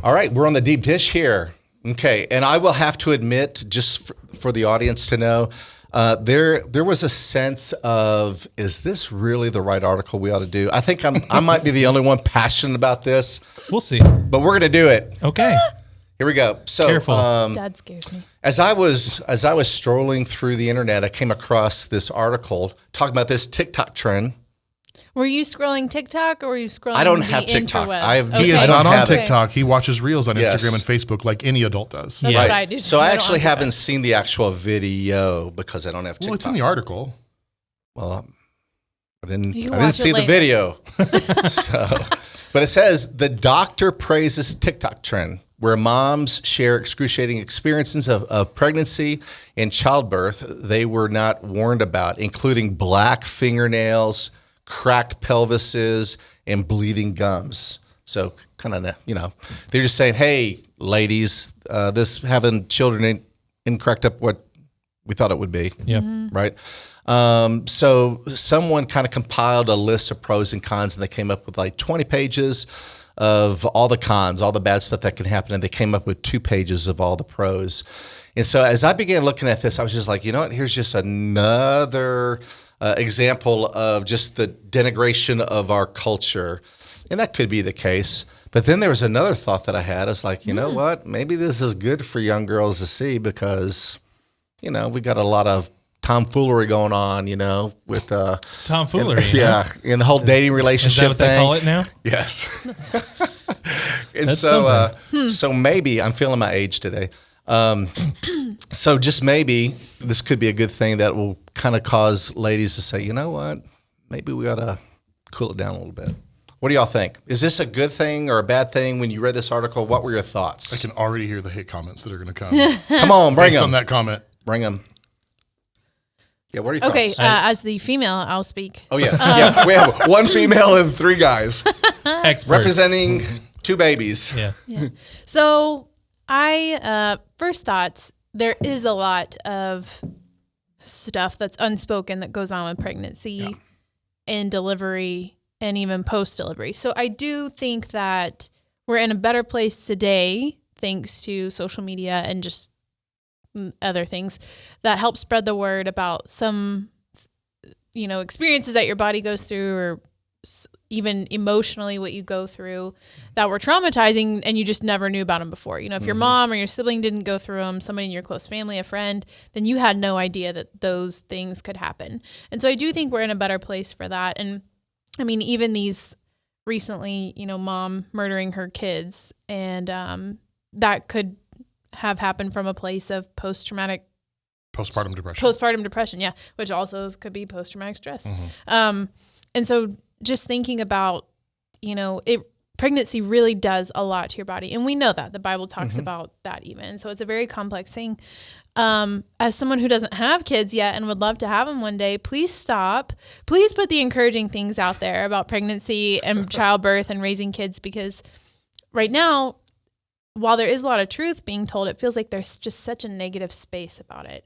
All right, we're on the deep dish here. Okay, and I will have to admit, just for the audience to know, there was a sense of, is this really the right article we ought to do? I think I might be the only one passionate about this. We'll see. But we're going to do it. Okay. Here we go. So, Careful. Dad scares me. as I was strolling through the internet, I came across this article talking about this TikTok trend. Were you scrolling TikTok or were you scrolling I don't the have TikTok. interwebs? He He is I don't not on have it. TikTok. He watches Reels on Yes. Instagram and Facebook like any adult does. That's Yeah. what I do. So I don't actually on haven't seen the actual video because I don't have TikTok. Well, it's in the article. Well, I didn't You can I didn't watch see it the later. video. But it says the doctor praises TikTok trend where moms share excruciating experiences of pregnancy and childbirth they were not warned about, including black fingernails, cracked pelvises, and bleeding gums. So kind of, they're just saying, hey, ladies, this having children ain't cracked up what we thought it would be. Yep. Right? So someone kind of compiled a list of pros and cons, and they came up with like 20 pages of all the cons, all the bad stuff that can happen, and they came up with 2 pages of all the pros. And so as I began looking at this, I was just like, you know what? Here's just another example of just the denigration of our culture. And that could be the case. But then there was another thought that I had. I was like, you know what? Maybe this is good for young girls to see because, we got a lot of tomfoolery going on, with Tomfoolery. yeah, in the whole dating Is relationship that what thing. they call it now? Yes. And That's so maybe I'm feeling my age today. So just maybe this could be a good thing that will kind of cause ladies to say, you know what, maybe we got to cool it down a little bit. What do y'all think? Is this a good thing or a bad thing? When you read this article, what were your I thoughts? can already hear the hate comments that are going to come Come on, bring based on them. that comment. Bring them. Yeah, what are your Okay, thoughts? as the female, I'll speak. Oh, yeah. Yeah, we have 1 female and 3 guys Experts. representing 2 babies. Yeah. So I first thoughts, there is a lot of stuff that's unspoken that goes on with pregnancy and delivery and even post-delivery. So I do think that we're in a better place today thanks to social media and just other things that help spread the word about some, experiences that your body goes through or even emotionally what you go through that were traumatizing and you just never knew about them before. If your mom or your sibling didn't go through them, somebody in your close family, a friend, then you had no idea that those things could happen. And so I do think we're in a better place for that. And I mean, even these recently, mom murdering her kids and that could have happened from a place of postpartum depression. Yeah. Which also could be post-traumatic stress. And so just thinking about, pregnancy really does a lot to your body. And we know that the Bible talks about that even. So it's a very complex thing. As someone who doesn't have kids yet and would love to have them one day, please stop. Please put the encouraging things out there about pregnancy and childbirth and raising kids, because right now, while there is a lot of truth being told, it feels like there's just such a negative space about it.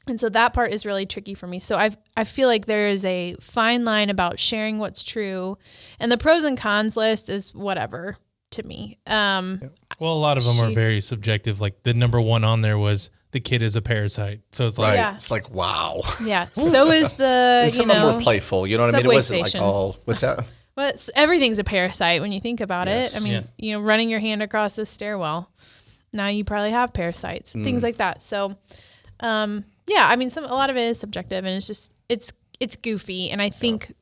And so that part is really tricky for me. So I feel like there is a fine line about sharing what's true, and the pros and cons list is whatever to me. Well, a lot of them are very subjective. Like the number one on there was the kid is a parasite. So it's like, Right. Yeah. It's like, wow. Yeah. So is the, And some of them were playful. You know what I mean? It Subway wasn't station. like all, what's that? But everything's a parasite when you think about Yes. it. I mean, running your hand across the stairwell, now you probably have parasites, things like that. So, yeah, I mean, a lot of it is subjective, and it's just, it's goofy. And I think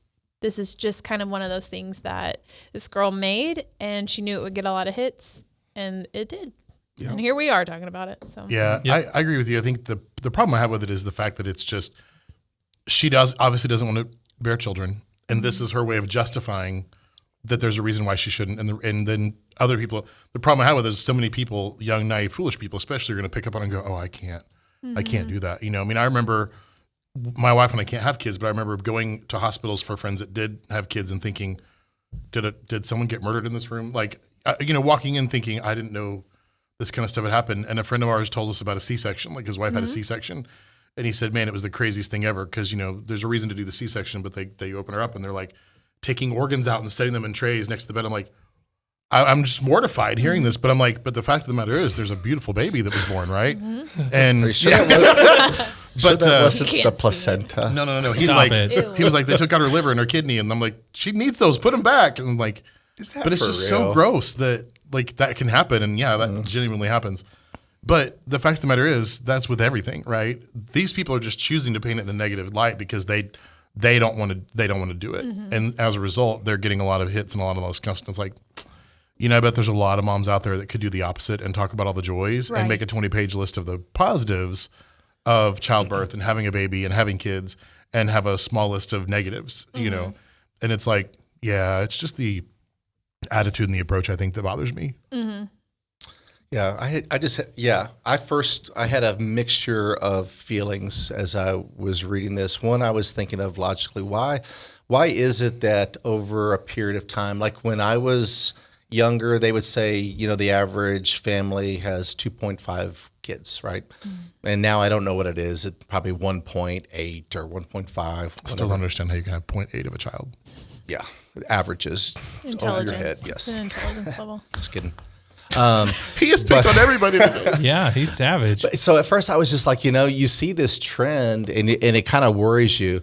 this is just kind of one of those things that this girl made, and she knew it would get a lot of hits, and it did. Yeah. And here we are talking about it. So Yeah, Yep. I agree with you. I think the problem I have with it is the fact that it's just, she obviously doesn't want to bear children, and this is her way of justifying that there's a reason why she shouldn't. And then other people, the problem I have with it is so many people, young, naive, foolish people especially, are going to pick up on it and go, oh, I can't do that. I mean, I remember my wife and I can't have kids, but I remember going to hospitals for friends that did have kids and thinking, did someone get murdered in this room? Like, walking in thinking, I didn't know this kind of stuff had happened. And a friend of ours told us about a C-section, like his wife had a C-section. And he said, man, it was the craziest thing ever. Cause there's a reason to do the C-section, but they open her up and they're like taking organs out and setting them in trays next to the bed. I'm like, I'm just mortified hearing this, but I'm like, but the fact of the matter is, there's a beautiful baby that was born, right? And But that wasn't You the can't see placenta. no. He's Stop like, it. he was like, they took out her liver and her kidney, and I'm like, she needs those, put them back. And I'm like, Is that but it's for just real? so gross that like that can happen, and yeah, that genuinely happens. But the fact of the matter is, that's with everything, right? These people are just choosing to paint it in a negative light because they don't want to do it, and as a result, they're getting a lot of hits and a lot of those customers. Like, I bet there's a lot of moms out there that could do the opposite and talk about all the joys and make a 20-page list of the positives of childbirth and having a baby and having kids, and have a small list of negatives, and it's like, yeah, it's just the attitude and the approach, I think, that bothers me. Yeah, I had a mixture of feelings as I was reading this. One, I was thinking of logically, why is it that over a period of time, like when I was younger, they would say, the average family has 2.5 kids, right? And now I don't know what it is. It's probably 1.8 or 1.5. I still don't understand how you can have 0.8 of a child. Yeah, averages over your head. It's Yes, an intelligence level. just kidding. He has picked on everybody today. Yeah, he's savage. So at first I was just like, you see this trend and it kind of worries you.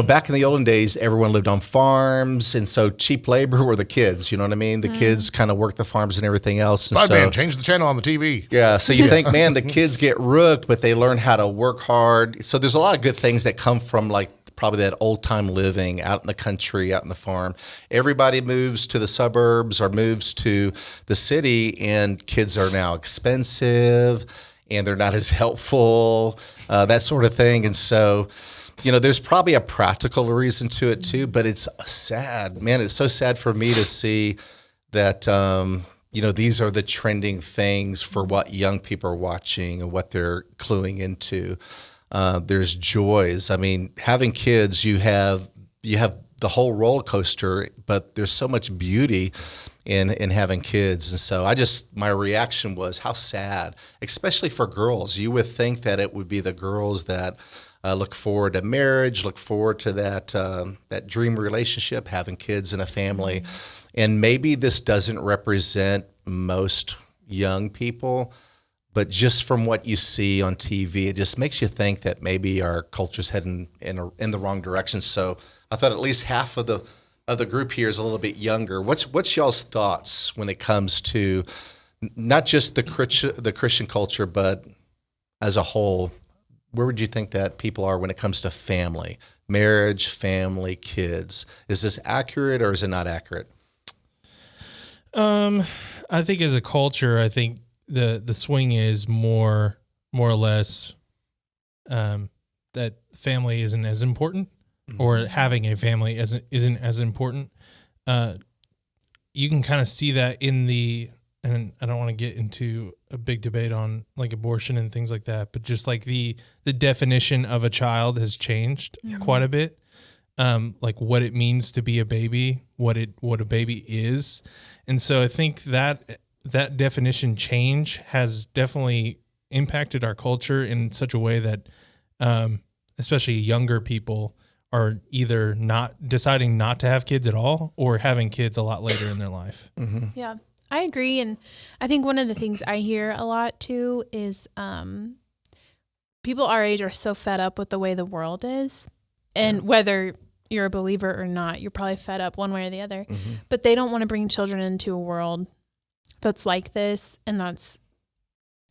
Back in the olden days, everyone lived on farms, and so cheap labor were the kids. You know what I mean? The kids kind of worked the farms and everything else. And Man, change the channel on the TV. yeah, so you think, man, the kids get rooked, but they learn how to work hard. So there's a lot of good things that come from like probably that old time living out in the country, out in the farm. Everybody moves to the suburbs or moves to the city, and kids are now expensive and they're not as helpful, that sort of thing. And so, there's probably a practical reason to it too, but it's sad, man. It's so sad for me to see that, these are the trending things for what young people are watching and what they're cluing into. There's joys. I mean, having kids, you have the whole roller coaster, but there's so much beauty in having kids. And so my reaction was how sad, especially for girls. You would think that it would be the girls that look forward to marriage, look forward to that dream relationship, having kids and a family. And maybe this doesn't represent most young people, but just from what you see on TV, it just makes you think that maybe our culture's heading in the wrong direction. So I thought at least half of the group here is a little bit younger. What's y'all's thoughts when it comes to not just the Christian culture, but as a whole? Where would you think that people are when it comes to family, marriage, family, kids? Is this accurate or is it not accurate? I think as a culture, I think the swing is more or less that family isn't as important, or having a family isn't as important. You can kind of see that and I don't want to get into a big debate on like abortion and things like that, but just like the definition of a child has changed quite a bit. Like what it means to be a baby, what a baby is. And so I think that definition change has definitely impacted our culture in such a way that, especially younger people are either not deciding not to have kids at all or having kids a lot later in their life. Mm-hmm. Yeah, I agree. And I think one of the things I hear a lot too is people our age are so fed up with the way the world is. And whether you're a believer or not, you're probably fed up one way or the other. Mm-hmm. But they don't want to bring children into a world that's like this, and that's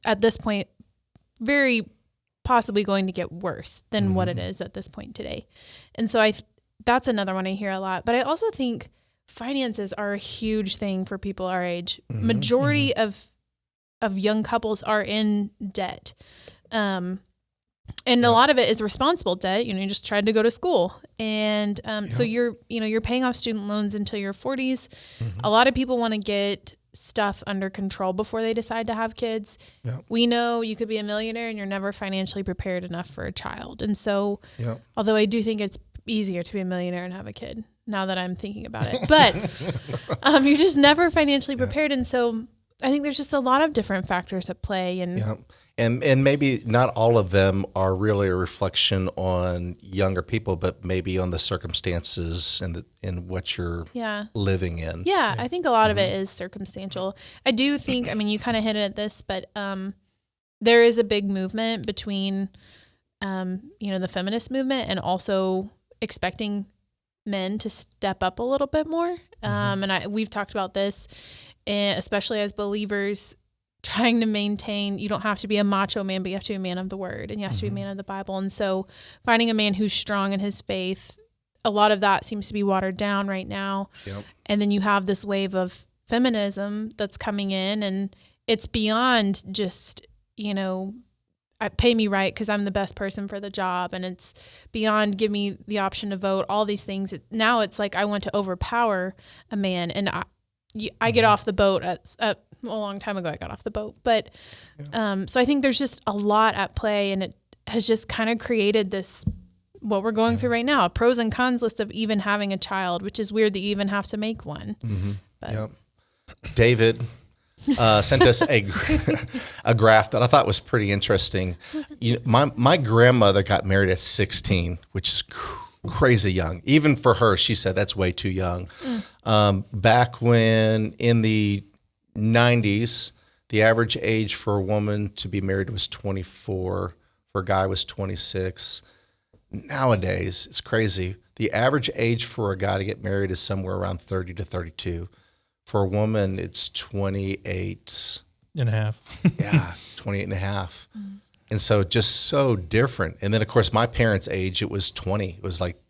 at this point very possibly going to get worse than what it is at this point today. And so that's another one I hear a lot. But I also think finances are a huge thing for people our age. Majority of young couples are in debt. And a lot of it is responsible debt. You just tried to go to school. And so you're paying off student loans until your 40s. A lot of people want to get stuff under control before they decide to have kids. We know you could be a millionaire and you're never financially prepared enough for a child. And so although I do think it's easier to be a millionaire and have a kid now that I'm thinking about it, but you're just never financially prepared. And so I think there's just a lot of different factors at play, and Yeah. And maybe not all of them are really a reflection on younger people, but maybe on the circumstances and in what you're yeah. living in. Yeah, I think a lot of it is circumstantial. I do think, I mean, you kind of hinted at this, but there is a big movement between, the feminist movement and also expecting men to step up a little bit more. And we've talked about this, especially as believers, trying to maintain, you don't have to be a macho man, but you have to be a man of the word, and you have to be a man of the Bible. And so finding a man who's strong in his faith, a lot of that seems to be watered down right now. Yep. And then you have this wave of feminism that's coming in, and it's beyond just, pay me right because I'm the best person for the job. And it's beyond give me the option to vote, all these things. Now it's like I want to overpower a man. And I get off the boat a long time ago. I got off the boat. But so I think there's just a lot at play, and it has just kind of created this, what we're going through right now, a pros and cons list of even having a child, which is weird that you even have to make one. But Yep. David sent us a graph that I thought was pretty interesting. My grandmother got married at 16, which is crazy young. Even for her, she said that's way too young. Back when in the 90s, the average age for a woman to be married was 24. For a guy was 26. Nowadays, it's crazy. The average age for a guy to get married is somewhere around 30 to 32. For a woman, it's 28 and a half. Yeah, 28 and a half. And so just so different. And then, of course, my parents' age, it was 20. It was like,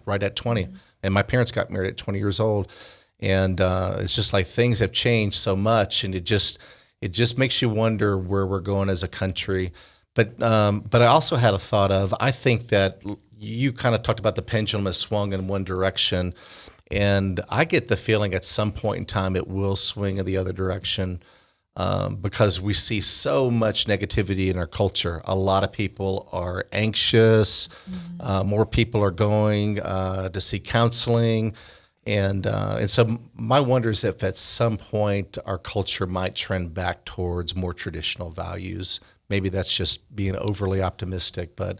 right at 20. And my parents got married at 20 years old. And it's just like things have changed so much. And it just makes you wonder where we're going as a country. But I also had a thought of, I think that you kind of talked about the pendulum has swung in one direction. And I get the feeling at some point in time it will swing in the other direction because we see so much negativity in our culture. A lot of people are anxious. More people are going to see counseling. And so my wonder is if at some point our culture might trend back towards more traditional values. Maybe that's just being overly optimistic, but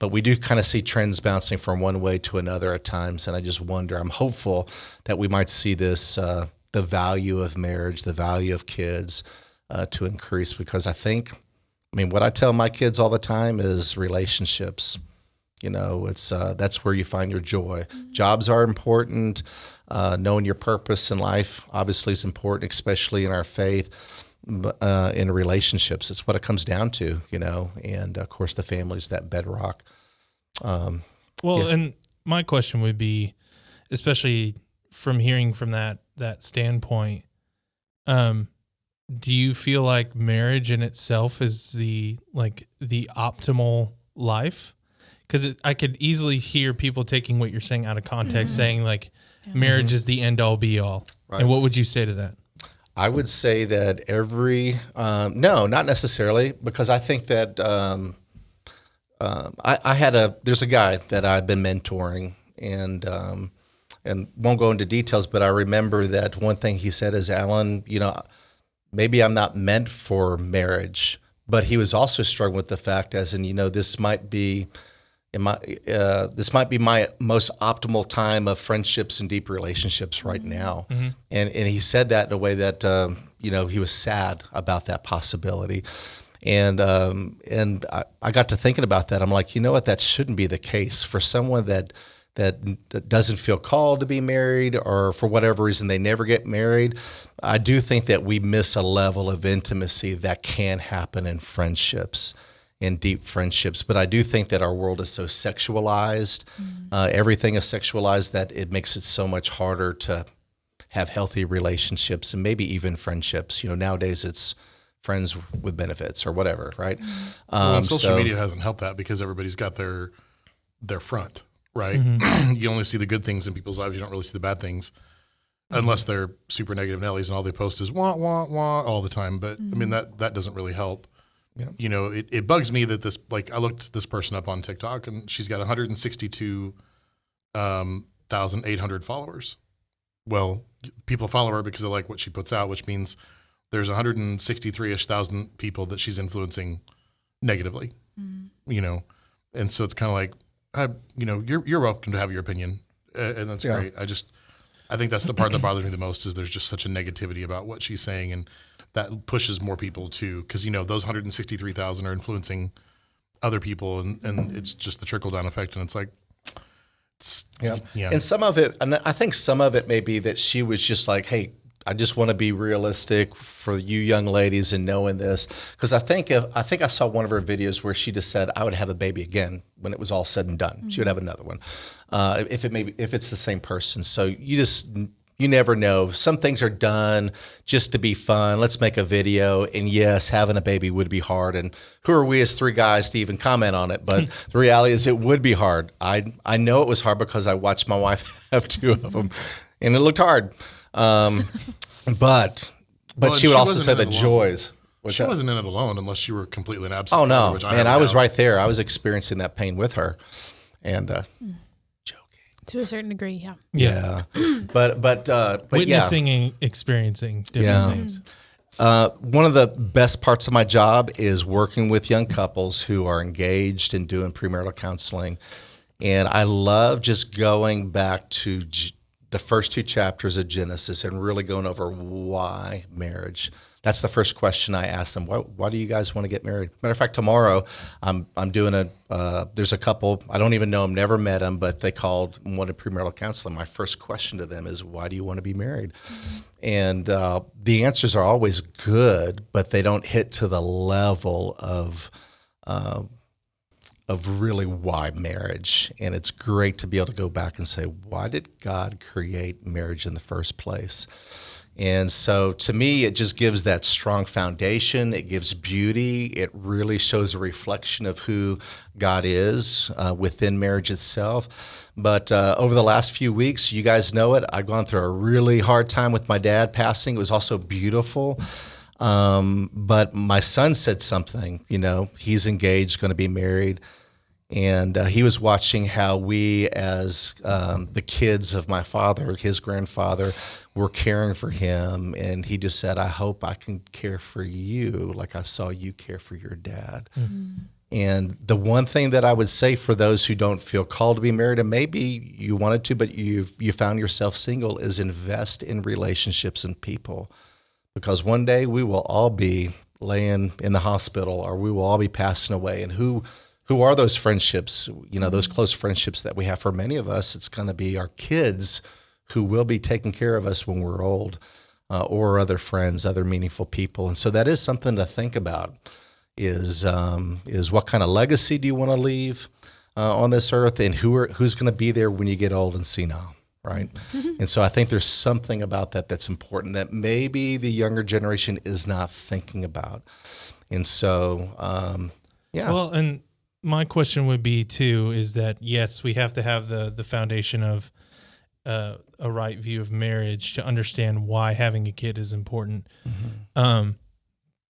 we do kind of see trends bouncing from one way to another at times, and I just wonder. I'm hopeful that we might see this, the value of marriage, the value of kids, to increase because what I tell my kids all the time is relationships. It's that's where you find your joy. Jobs are important. Knowing your purpose in life obviously is important, especially in our faith. In relationships, it's what it comes down to, and of course the family is that bedrock. And my question would be, especially from hearing from that standpoint, do you feel like marriage in itself is the optimal life? Because I could easily hear people taking what you're saying out of context, saying marriage is the end all be all. Right. And what would you say to that? I would say that no, not necessarily, because I think that there's a guy that I've been mentoring and won't go into details, but I remember that one thing he said is, Alan, maybe I'm not meant for marriage, but he was also struggling with the fact this might be my most optimal time of friendships and deep relationships right now. Mm-hmm. And he said that in a way that, he was sad about that possibility. And I got to thinking about that. I'm like, you know what, that shouldn't be the case for someone that doesn't feel called to be married or for whatever reason they never get married. I do think that we miss a level of intimacy that can happen in friendships. In deep friendships. But I do think that our world is so sexualized. Everything is sexualized that it makes it so much harder to have healthy relationships and maybe even friendships. Nowadays it's friends with benefits or whatever, right? Social media hasn't helped that because everybody's got their front, right? Mm-hmm. You only see the good things in people's lives. You don't really see the bad things unless they're super negative Nellies and all they post is wah, wah, wah all the time. But that doesn't really help. Yeah. It bugs me that I looked this person up on TikTok and she's got 162,800 followers. Well, people follow her because they like what she puts out, which means there's 163-ish thousand people that she's influencing negatively, you know? And so it's kind of like, you know, you're welcome to have your opinion, and that's great. I think that's the part that bothers me the most is there's just such a negativity about what she's saying, and that pushes more people to, because, you know, those 163,000 are influencing other people, and it's just the trickle down effect, and it's like, yeah. And some of it, and I think some of it may be that she was just like, hey, I just want to be realistic for you young ladies in knowing this, because I think I saw one of her videos where she just said I would have a baby again when it was all said and done. She would have another one if it's the same person. So you never know. Some things are done just to be fun. Let's make a video. And yes, having a baby would be hard. And who are we as three guys to even comment on it? But the reality is it would be hard. I know it was hard because I watched my wife have two of them, and it looked hard. But she would also say the joys. She wasn't in it alone unless you were completely absent. Oh no, man! I was right there. I was experiencing that pain with her, and joking to a certain degree. Yeah. Yeah, but Witnessing and experiencing different things. One of the best parts of my job is working with young couples who are engaged and doing premarital counseling, and I love just going back to the first two chapters of Genesis and really going over why marriage. That's the first question I ask them. Why do you guys want to get married? Matter of fact, tomorrow I'm doing there's a couple, I don't even know them, never met them, but they wanted premarital counseling. My first question to them is, why do you want to be married? And the answers are always good, but they don't hit to the level of really why marriage. And it's great to be able to go back and say, why did God create marriage in the first place? And so to me, it just gives that strong foundation. It gives beauty. It really shows a reflection of who God is within marriage itself. But over the last few weeks, you guys know it, I've gone through a really hard time with my dad passing. It was also beautiful. But my son said something, you know, he's engaged, going to be married. And he was watching how we, as the kids of my father, his grandfather, were caring for him. And he just said, I hope I can care for you like I saw you care for your dad. Mm-hmm. And the one thing that I would say for those who don't feel called to be married, and maybe you wanted to, but you found yourself single, is invest in relationships and people. Because one day we will all be laying in the hospital, or we will all be passing away. And who are those friendships, you know, those close friendships that we have? For many of us, it's going to be our kids who will be taking care of us when we're old, or other friends, other meaningful people. And so that is something to think about, is what kind of legacy do you want to leave on this earth, and who's going to be there when you get old and senile, right? And so I think there's something about that that's important that maybe the younger generation is not thinking about. And so, yeah. Well, and my question would be too, is that yes, we have to have the foundation of a right view of marriage to understand why having a kid is important. Mm-hmm.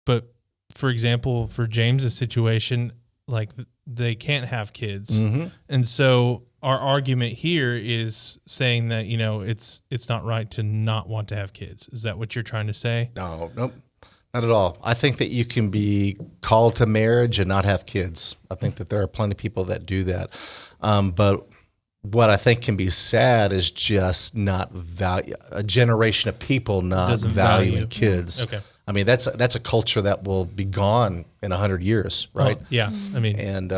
But for example, for James's situation, like they can't have kids. Mm-hmm. And so our argument here is saying that, you know, it's not right to not want to have kids. Is that what you're trying to say? No, nope. Not at all. I think that you can be called to marriage and not have kids. I think that there are plenty of people that do that. But what I think can be sad is just not value a generation of people not valuing kids. Okay. I mean, that's a culture that will be gone in 100 years, right? Well, yeah. I mean, and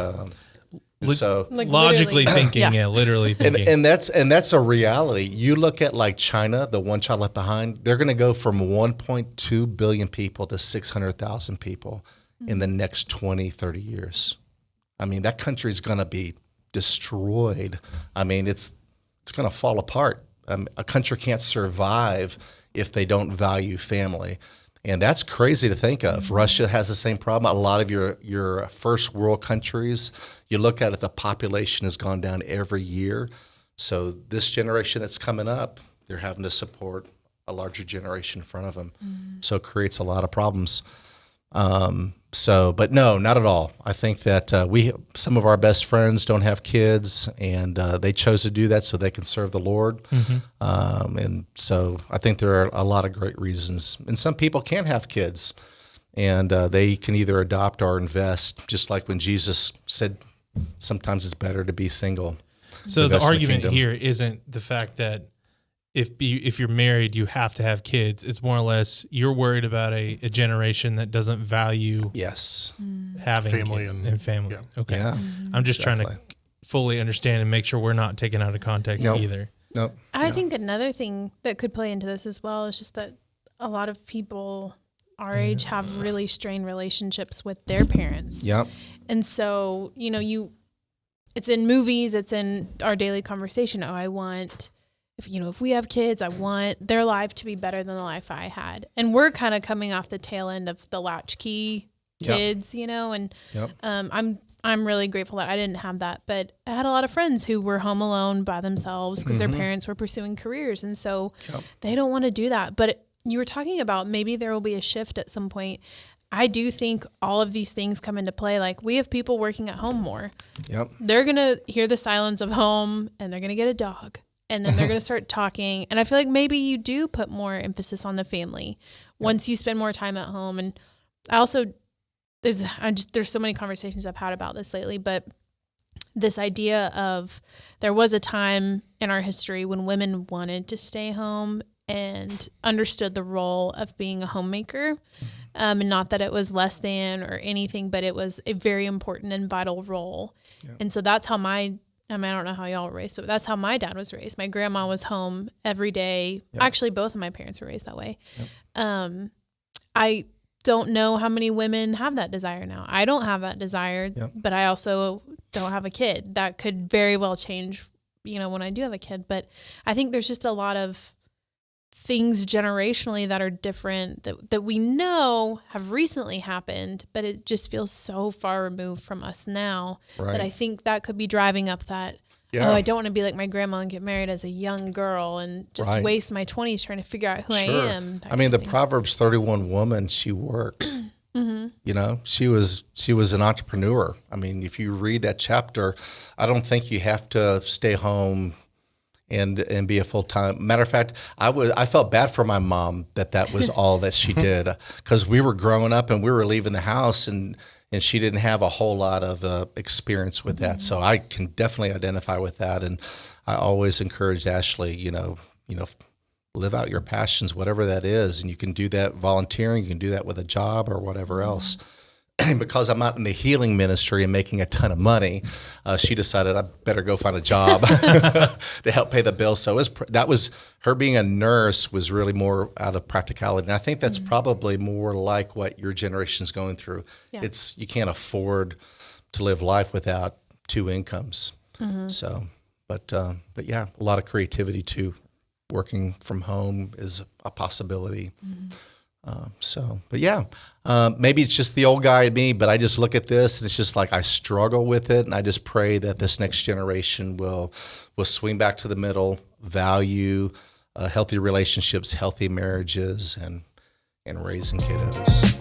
so like logically thinking, literally thinking. And that's a reality. You look at like China, the One Child Left Behind, they're going to go from 1.2 billion people to 600,000 people in the next 20, 30 years. I mean, that country is going to be destroyed. I mean, it's going to fall apart. A country can't survive if they don't value family. And that's crazy to think of. Mm-hmm. Russia has the same problem. A lot of your first world countries, you look at it, the population has gone down every year. So this generation that's coming up, they're having to support a larger generation in front of them. Mm-hmm. So it creates a lot of problems. So, but no, not at all. I think that some of our best friends don't have kids, and they chose to do that so they can serve the Lord. And so, I think there are a lot of great reasons. And some people can't have kids, and they can either adopt or invest. Just like when Jesus said, sometimes it's better to be single. So the Invest in the argument kingdom. here isn't the fact that if you're married, you have to have kids. It's more or less you're worried about a generation that doesn't value Yes. having Family kids and- and family. yeah. Okay. Yeah. I'm just trying to Exactly. fully understand and make sure we're not taken out of context Nope. either. No. I think another thing that could play into this as well is just that a lot of people our age have really strained relationships with their parents. Yep. And so, it's in movies, it's in our daily conversation. Oh, I want, if we have kids, I want their life to be better than the life I had. And we're kind of coming off the tail end of the latchkey Yep. kids, and Yep. I'm really grateful that I didn't have that. But I had a lot of friends who were home alone by themselves because their parents were pursuing careers. And so Yep. they don't want to do that. But you were talking about maybe there will be a shift at some point. I do think all of these things come into play. Like we have people working at home more. Yep. They're going to hear the silence of home and they're going to get a dog and then they're going to start talking. And I feel like maybe you do put more emphasis on the family once you spend more time at home. And I also, there's so many conversations I've had about this lately, but this idea of there was a time in our history when women wanted to stay home and understood the role of being a homemaker. And not that it was less than or anything, but it was a very important and vital role. Yeah. And so that's how I don't know how y'all were raised, but that's how my dad was raised. My grandma was home every day. Yep. Actually, both of my parents were raised that way. Yep. I don't know how many women have that desire now. I don't have that desire, yep. but I also don't have a kid. That could very well change, when I do have a kid. But I think there's just a lot of things generationally that are different that we know have recently happened, but it just feels so far removed from us now that I think that could be driving up that, I don't want to be like my grandma and get married as a young girl and just waste my 20s trying to figure out who I am. I mean, the Proverbs 31 woman, she works. She was an entrepreneur. I mean, if you read that chapter, I don't think you have to stay home and be a full-time. Matter of fact, I felt bad for my mom that was all that she did, because we were growing up and we were leaving the house and she didn't have a whole lot of experience with that. So I can definitely identify with that. And I always encourage Ashley, live out your passions, whatever that is. And you can do that volunteering, you can do that with a job or whatever else. Because I'm out in the healing ministry and making a ton of money, she decided I better go find a job to help pay the bills. So that was her being a nurse was really more out of practicality. And I think that's probably more like what your generation's going through. Yeah. You can't afford to live life without two incomes. So, but yeah, a lot of creativity too. Working from home is a possibility. Maybe it's just the old guy in me, but I just look at this and it's just like I struggle with it, and I just pray that this next generation will swing back to the middle, value healthy relationships, healthy marriages, and raising kiddos.